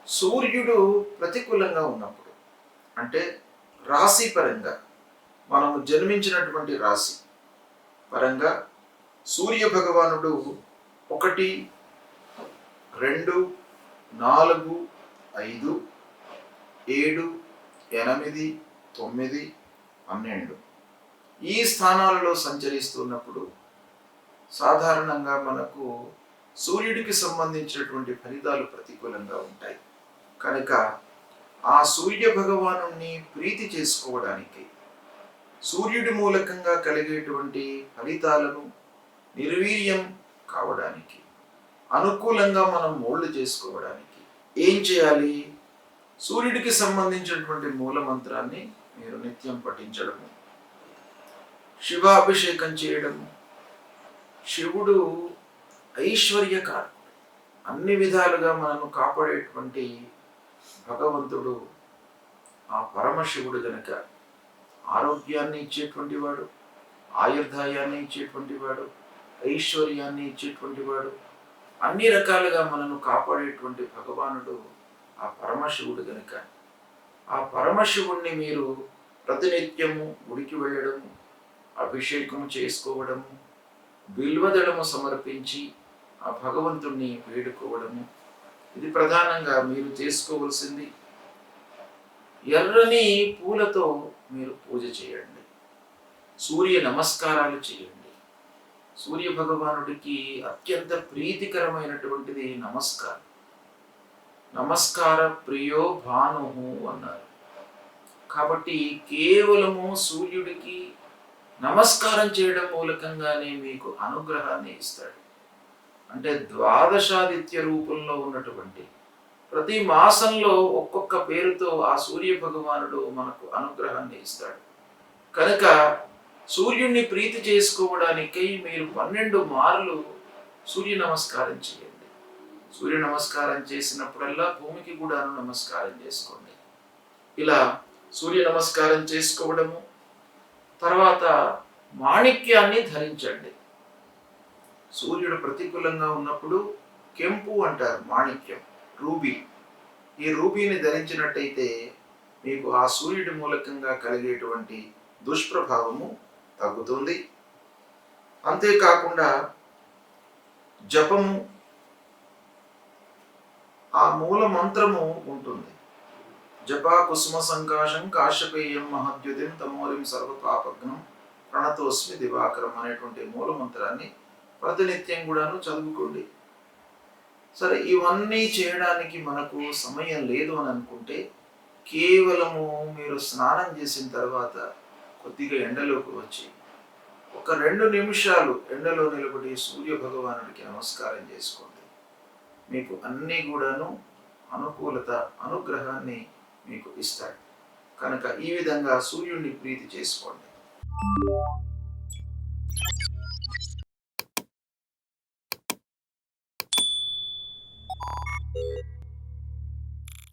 సూర్యుడు ప్రతికూలంగా ఉన్నప్పుడు, అంటే రాశి పరంగా, మనము జన్మించినటువంటి రాశి పరంగా సూర్య భగవానుడు 1, 2, 4, 5, 7, 8, 9, 12 ఈ స్థానాలలో సంచరిస్తున్నప్పుడు సాధారణంగా మనకు సూర్యుడికి సంబంధించినటువంటి ఫలితాలు ప్రతికూలంగా ఉంటాయి. కనుక ఆ సూర్య భగవాను ప్రీతి చేసుకోవడానికి, సూర్యుడి మూలకంగా కలిగేటువంటి ఫలితాలను నిర్వీర్యం కావడానికి, అనుకూలంగా మనం మోల్డ్ చేసుకోవడానికి ఏం చేయాలి? సూర్యుడికి సంబంధించినటువంటి మూల మంత్రాన్ని మీరు నిత్యం పఠించడము, శివాభిషేకం చేయడము. శివుడు ఐశ్వర్యకారకుడు, అన్ని విధాలుగా మనను కాపాడేటువంటి భగవంతుడు. ఆ పరమశివుడు గనక ఆరోగ్యాన్ని ఇచ్చేటువంటి వాడు, ఆయుర్దాయాన్ని ఇచ్చేటువంటి వాడు, ఐశ్వర్యాన్ని ఇచ్చేటువంటి వాడు, అన్ని రకాలుగా మనను కాపాడేటువంటి భగవానుడు ఆ పరమశివుడు గనక ఆ పరమశివుణ్ణి మీరు ప్రతినిత్యము గుడికి వెళ్ళడము, అభిషేకము చేసుకోవడము, బిల్వదళము సమర్పించి ఆ భగవంతుణ్ణి వేడుకోవడము, ఇది ప్రధానంగా మీరు చేసుకోవలసింది. ఎర్రని పూలతో మీరు పూజ చేయండి, సూర్య నమస్కారాలు చేయండి. సూర్య భగవానుడికి అత్యంత ప్రీతికరమైనటువంటిది నమస్కారం. నమస్కార ప్రియో భాను అన్నారు. కాబట్టి కేవలము సూర్యుడికి నమస్కారం చేయడం మూలకంగానే మీకు అనుగ్రహాన్ని ఇస్తాడు. అంటే ద్వాదశాదిత్య రూపంలో ఉన్నటువంటి ప్రతి మాసంలో ఒక్కొక్క పేరుతో ఆ సూర్య భగవానుడు మనకు అనుగ్రహాన్ని ఇస్తాడు. కనుక సూర్యుడిని ప్రీతి చేసుకోవడానికై మీరు 12 మార్లు సూర్య నమస్కారం చేయండి. సూర్య నమస్కారం చేసినప్పుడల్లా భూమికి కూడా నమస్కారం చేసుకోండి. ఇలా సూర్య నమస్కారం చేసుకోవడము, తర్వాత మాణిక్యాన్ని ధరించండి. సూర్యుడు ప్రతికూలంగా ఉన్నప్పుడు కెంపు అంటారు, మాణిక్యం, రూబీ. ఈ రూబీని ధరించినట్టయితే మీకు ఆ సూర్యుడి మూలకంగా కలిగేటువంటి దుష్ప్రభావము తగ్గుతుంది. అంతేకాకుండా జపము, ఆ మూల మంత్రము ఉంటుంది. జపా కుసుమ సంకాశం కాశ్యపేయం మహద్యుతిం తమోరిం సర్వపాపగ్నం ప్రణతోస్మి దివాకరం అనేటువంటి మూల మంత్రాన్ని ప్రతినిత్యం కూడాను చదువుకోండి. సరే, ఇవన్నీ చేయడానికి మనకు సమయం లేదు అని అనుకుంటే కేవలము మీరు స్నానం చేసిన తర్వాత కొద్దిగా ఎండలోకి వచ్చి 2 నిమిషాలు ఎండలో నిలబడి సూర్య భగవానుడికి నమస్కారం చేసుకోండి. మీకు అన్నీ కూడాను అనుకూలత, అనుగ్రహాన్ని మీకు ఇస్తాడు. కనుక ఈ విధంగా సూర్యుడిని ప్రీతి చేసుకోండి.